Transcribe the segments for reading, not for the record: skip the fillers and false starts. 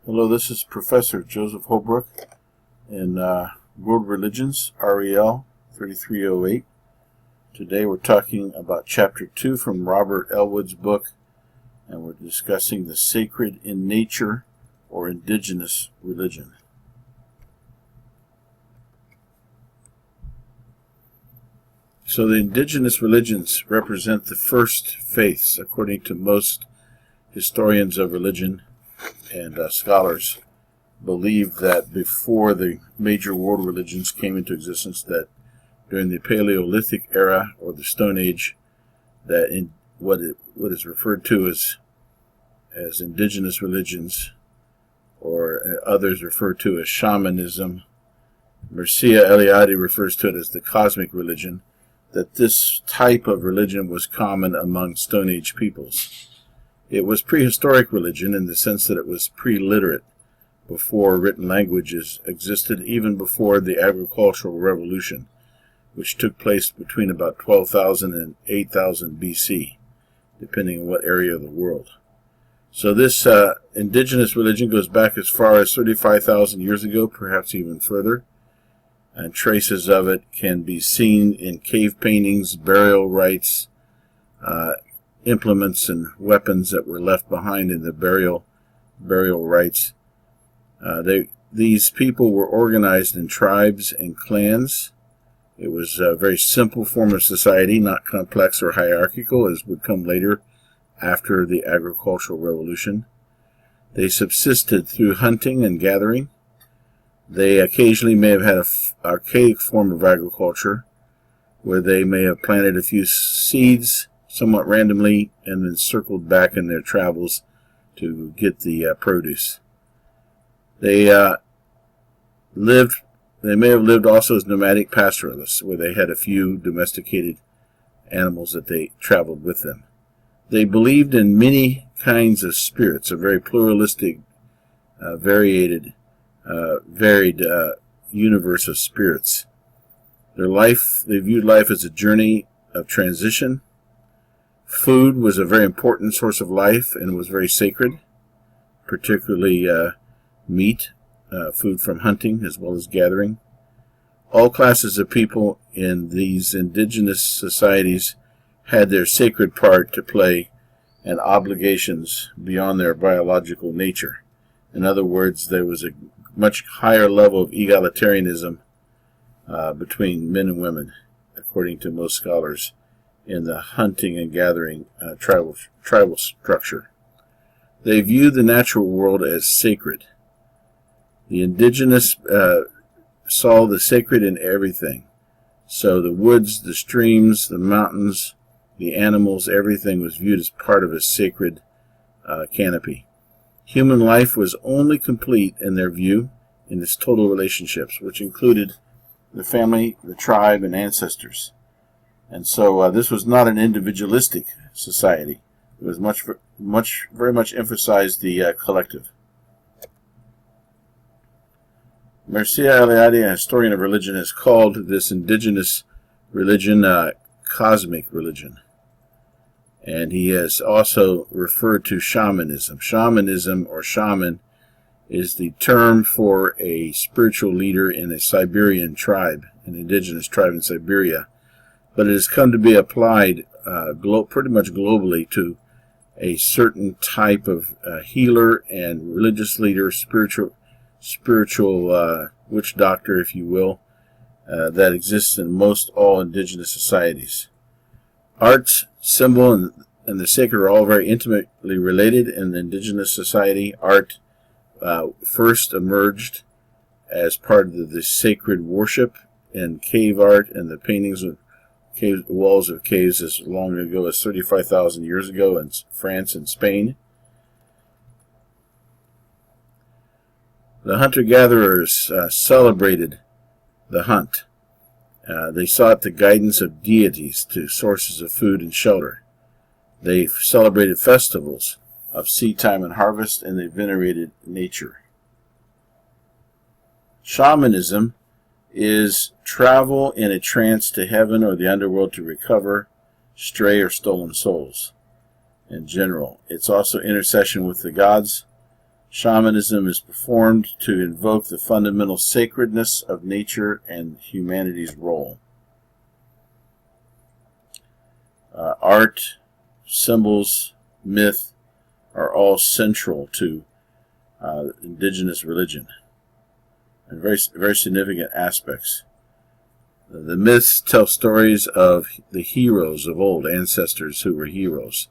Hello, this is Professor Joseph Holbrook in World Religions, REL3308. Today we're talking about Chapter 2 from Robert Elwood's book, and we're discussing the sacred in nature or indigenous religion. So the indigenous religions represent the first faiths, according to most historians of religion and scholars believe that before the major world religions came into existence, that during the Paleolithic era or the Stone Age, that in what is referred to as indigenous religions, or others refer to as shamanism, Mircea Eliade refers to it as the cosmic religion, that this type of religion was common among Stone Age peoples. It was prehistoric religion in the sense that it was pre-literate, before written languages existed, even before the agricultural revolution, which took place between about 12,000 and 8,000 BC, depending on what area of the world. So this indigenous religion goes back as far as 35,000 years ago, perhaps even further, and traces of it can be seen in cave paintings, burial rites, implements and weapons that were left behind in the burial rites. These people were organized in tribes and clans. It was a very simple form of society, not complex or hierarchical, as would come later after the agricultural revolution. They subsisted through hunting and gathering. They occasionally may have had an archaic form of agriculture, where they may have planted a few seeds somewhat randomly and then circled back in their travels to get the produce. They may have lived also as nomadic pastoralists, where they had a few domesticated animals that they traveled with them. They believed in many kinds of spirits, a very pluralistic, varied universe of spirits. They viewed life as a journey of transition. Food was a very important source of life and was very sacred, particularly meat, food from hunting as well as gathering. All classes of people in these indigenous societies had their sacred part to play and obligations beyond their biological nature. In other words, there was a much higher level of egalitarianism between men and women, according to most scholars, in the hunting and gathering tribal structure. They viewed the natural world as sacred. The indigenous saw the sacred in everything. So the woods, the streams, the mountains, the animals, everything was viewed as part of a sacred canopy. Human life was only complete in their view in its total relationships, which included the family, the tribe, and ancestors. And so this was not an individualistic society. It was very much emphasized the collective. Mircea Eliade, a historian of religion, has called this indigenous religion cosmic religion. And he has also referred to shamanism. Shamanism, or shaman, is the term for a spiritual leader in a Siberian tribe, an indigenous tribe in Siberia. But it has come to be applied pretty much globally to a certain type of healer and religious leader, spiritual witch doctor, if you will, that exists in most all indigenous societies. Art, symbol, and the sacred are all very intimately related in the indigenous society. Art first emerged as part of the sacred worship in cave art and the paintings of walls of caves as long ago as 35,000 years ago in France and Spain. The hunter-gatherers celebrated the hunt. They sought the guidance of deities to sources of food and shelter. They celebrated festivals of seed time and harvest, and they venerated nature. Shamanism is travel in a trance to heaven or the underworld to recover stray or stolen souls. In general, it's also intercession with the gods. Shamanism is performed to invoke the fundamental sacredness of nature and humanity's role. Art, symbols, myth are all central to indigenous religion, and very significant aspects. The myths tell stories of the heroes of old, ancestors who were heroes,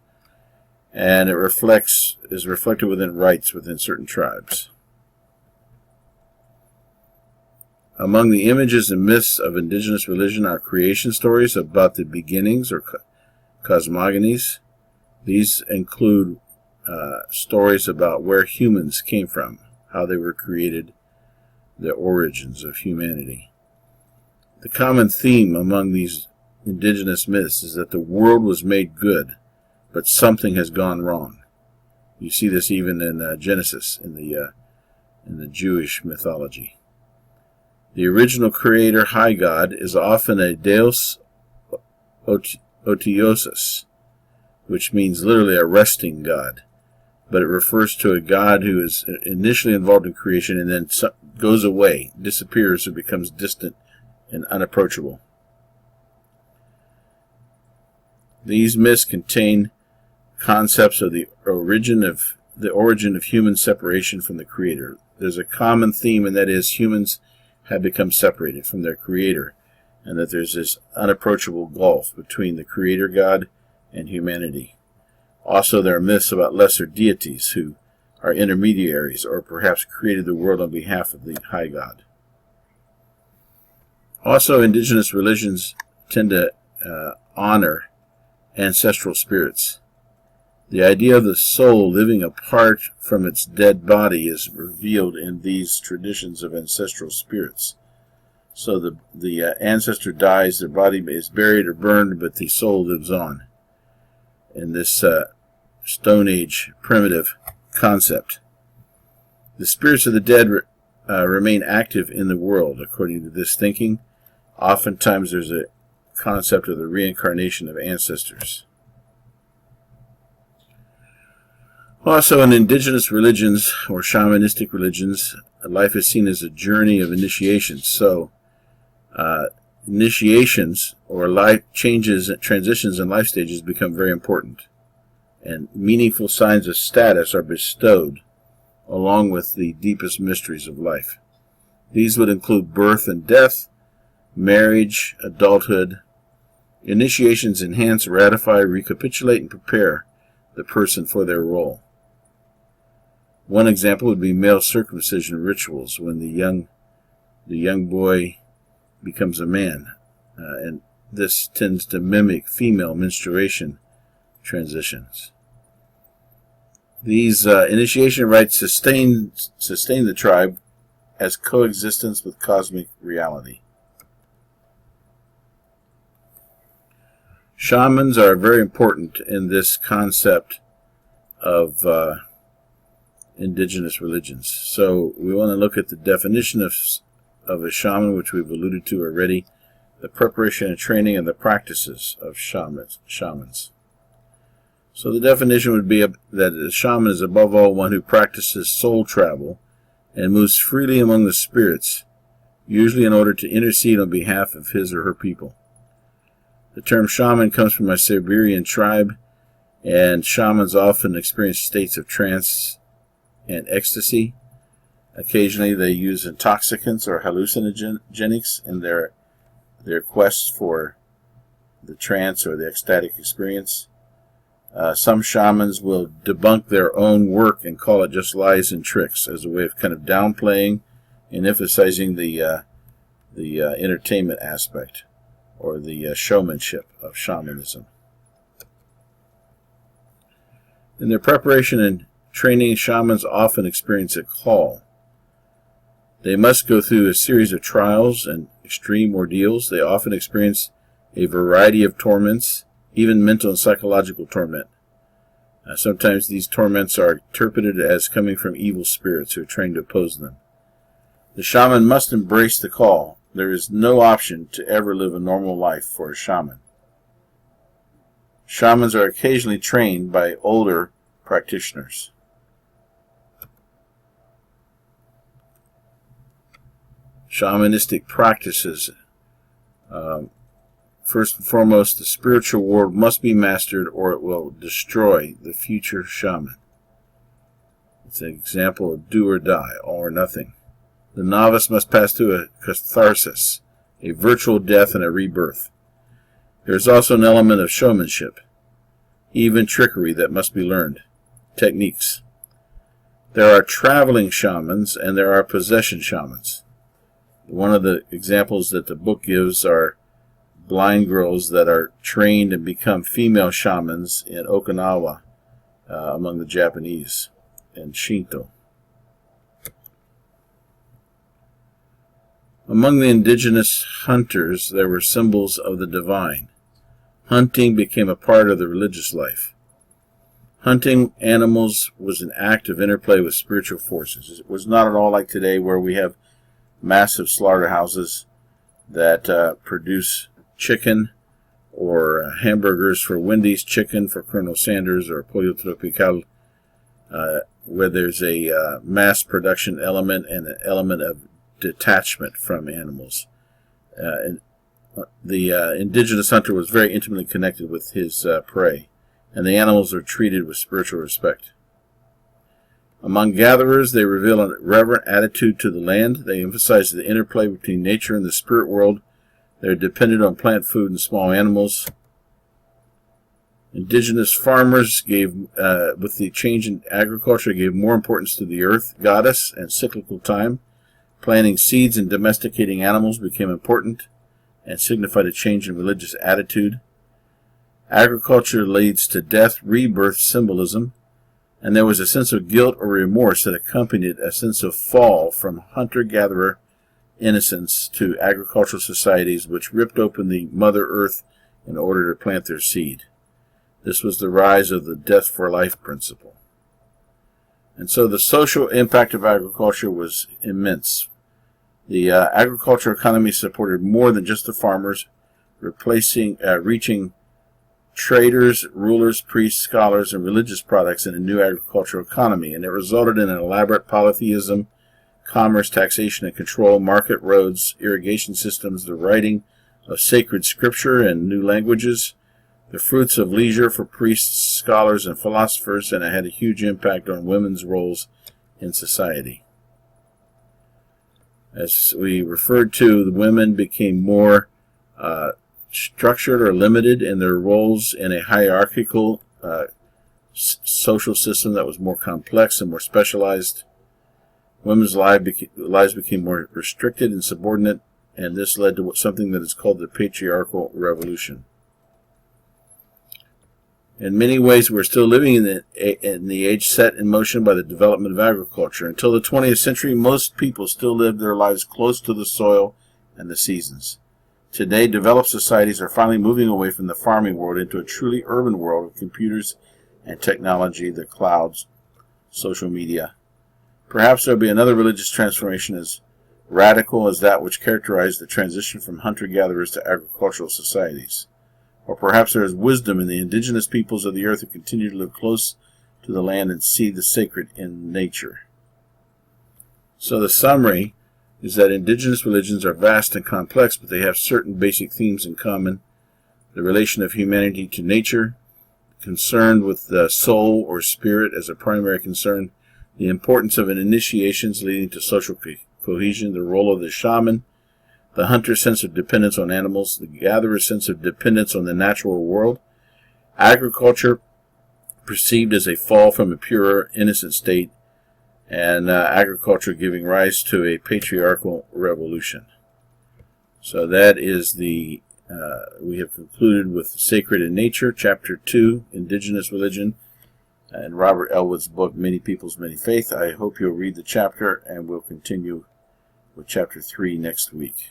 and it is reflected within rites within certain tribes. Among the images and myths of indigenous religion are creation stories about the beginnings or cosmogonies. These include stories about where humans came from, how they were created, the origins of humanity. The common theme among these indigenous myths is that the world was made good, but something has gone wrong. You see this even in Genesis, in the Jewish mythology. The original creator, high god, is often a deus otiosus, which means literally a resting god, but it refers to a god who is initially involved in creation and then goes away, disappears, or becomes distant and unapproachable. These myths contain concepts of the origin of human separation from the Creator. There's a common theme, and that is humans have become separated from their Creator, and that there's this unapproachable gulf between the Creator God and humanity. Also, there are myths about lesser deities who are intermediaries or perhaps created the world on behalf of the High God. Also, indigenous religions tend to honor ancestral spirits. The idea of the soul living apart from its dead body is revealed in these traditions of ancestral spirits. So the ancestor dies, their body is buried or burned, but the soul lives on. In this Stone Age primitive concept, the spirits of the dead remain active in the world, according to this thinking. Oftentimes there's a concept of the reincarnation of ancestors. Also, in indigenous religions or shamanistic religions, life is seen as a journey of initiations. So, initiations or life changes, transitions in life stages become very important, and meaningful signs of status are bestowed along with the deepest mysteries of life. These would include birth and death, marriage, adulthood. Initiations enhance, ratify, recapitulate, and prepare the person for their role. One example would be male circumcision rituals when the young boy becomes a man, and this tends to mimic female menstruation transitions. These initiation rites sustain the tribe as coexistence with cosmic reality. Shamans are very important in this concept of indigenous religions. So we want to look at the definition of a shaman, which we've alluded to already, the preparation and training and the practices of shamans. So the definition would be that a shaman is above all one who practices soul travel and moves freely among the spirits, usually in order to intercede on behalf of his or her people. The term shaman comes from a Siberian tribe, and shamans often experience states of trance and ecstasy. Occasionally they use intoxicants or hallucinogenics in their quests for the trance or the ecstatic experience. Some shamans will debunk their own work and call it just lies and tricks as a way of kind of downplaying and emphasizing the entertainment aspect or the showmanship of shamanism. In their preparation and training, shamans often experience a call. They must go through a series of trials and extreme ordeals. They often experience a variety of torments, even mental and psychological torment. Sometimes these torments are interpreted as coming from evil spirits who are trying to oppose them. The shaman must embrace the call. There is no option to ever live a normal life for a shaman. Shamans are occasionally trained by older practitioners. shamanistic practices. First and foremost, the spiritual world must be mastered or it will destroy the future shaman. It's an example of do or die, all or nothing. The novice must pass through a catharsis, a virtual death and a rebirth. There is also an element of showmanship, even trickery that must be learned. Techniques. There are traveling shamans and there are possession shamans. One of the examples that the book gives are blind girls that are trained and become female shamans in Okinawa among the Japanese and Shinto. Among the indigenous hunters, there were symbols of the divine. Hunting became a part of the religious life. Hunting animals was an act of interplay with spiritual forces. It was not at all like today where we have massive slaughterhouses that produce chicken or hamburgers for Wendy's chicken for Colonel Sanders or Pollo Tropical, where there's a mass production element and an element of detachment from animals. And the indigenous hunter was very intimately connected with his prey, and the animals are treated with spiritual respect. Among gatherers, they reveal a reverent attitude to the land. They emphasize the interplay between nature and the spirit world. They're dependent on plant food and small animals. Indigenous farmers gave, with the change in agriculture, gave more importance to the earth, goddess, and cyclical time. Planting seeds and domesticating animals became important and signified a change in religious attitude. Agriculture leads to death, rebirth symbolism, and there was a sense of guilt or remorse that accompanied a sense of fall from hunter-gatherer innocence to agricultural societies which ripped open the Mother Earth in order to plant their seed. This was the rise of the death for life principle. And so the social impact of agriculture was immense. The agricultural economy supported more than just the farmers, reaching traders, rulers, priests, scholars, and religious products in a new agricultural economy, and it resulted in an elaborate polytheism, commerce, taxation, and control, market, roads, irrigation systems, the writing of sacred scripture and new languages, the fruits of leisure for priests, scholars, and philosophers, and it had a huge impact on women's roles in society. As we referred to, the women became more structured or limited in their roles in a hierarchical social system that was more complex and more specialized. Women's lives became more restricted and subordinate, and this led to something that is called the patriarchal revolution. In many ways, we're still living in the age set in motion by the development of agriculture. Until the 20th century, most people still lived their lives close to the soil and the seasons. Today, developed societies are finally moving away from the farming world into a truly urban world of computers and technology, the clouds, social media. Perhaps there will be another religious transformation as radical as that which characterized the transition from hunter-gatherers to agricultural societies. Or perhaps there is wisdom in the indigenous peoples of the earth who continue to live close to the land and see the sacred in nature. So the summary is that indigenous religions are vast and complex, but they have certain basic themes in common. The relation of humanity to nature, concerned with the soul or spirit as a primary concern, the importance of initiations leading to social cohesion, the role of the shaman, the hunter's sense of dependence on animals, the gatherer's sense of dependence on the natural world, agriculture perceived as a fall from a pure, innocent state, and agriculture giving rise to a patriarchal revolution. So that is we have concluded with Sacred in Nature, Chapter 2, Indigenous Religion, and Robert Elwood's book, Many Peoples, Many Faith. I hope you'll read the chapter, and we'll continue with Chapter 3 next week.